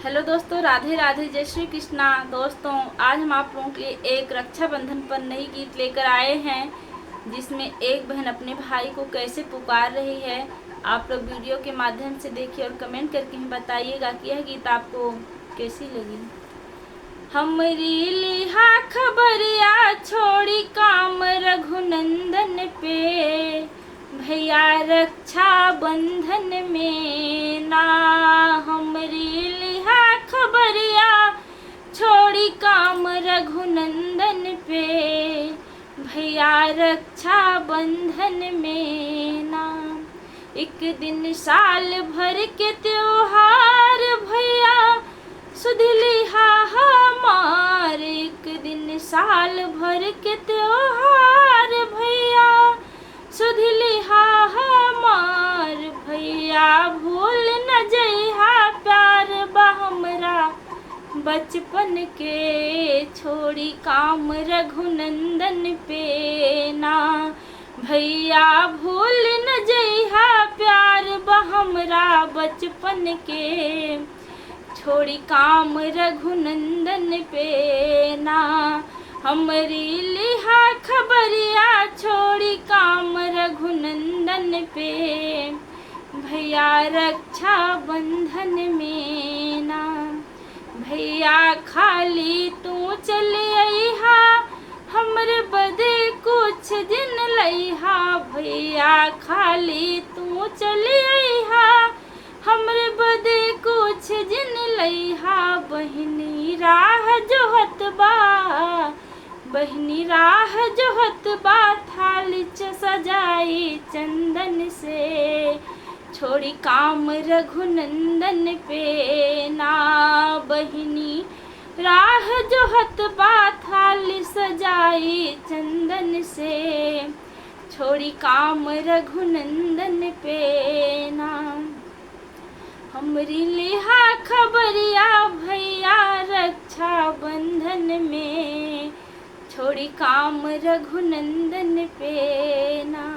Hello दोस्तों, राधे राधे, जय श्री कृष्णा। दोस्तों, आज हम आप लोगों के लिए एक रक्षाबंधन पर नई गीत लेकर आए हैं, जिसमें एक बहन अपने भाई को कैसे पुकार रही है। आप लोग वीडियो के माध्यम से देखिए और कमेंट करके हमें बताइएगा कि यह गीत आपको कैसी लगी। हमरी लिहा खबरिया छोड़ी काम रघुनंदन पे, भैया रक्षा बंधन में ना। हमरी लिहा खबरिया छोड़ी काम रघुनंदन पे, भैया रक्षा बंधन में ना। एक दिन साल भर के त्योहार भैया सुध लिहा हमार। एक दिन साल भर के त्योहार भैया सुध लिहा हमार। भैया भूल न जइहा प्यार बा हमरा बचपन के, छोड़ी काम रघुनंदन पे ना। भैया भूल न जइहा प्यार बा हमरा बचपन के, छोड़ी काम रघुनंदन पे ना। हमरी लिहा खबरिया छोड़ी काम रघुनंदन पे, भैया रक्षा बंधन में ना। भैया खाली तू चल अइहा, हमरे बदे कुछ दिन लइहा। भैया खाली तू चल अइहा, हमरे बदे कुछ दिन लइहा। बहिनी राह जोहत बा, बहिनी राह जोहत बा, थाली सजाई चंदन से, छोड़ी काम रघुनंदन पे ना। बहिनी राह जोहत बा, थाली सजाई चंदन से, छोड़ी काम रघुनंदन पे ना। हमरी लिहा खबरिया भैया रक्षा बंधन में, छोड़ी काम रघुनंदन पे ना।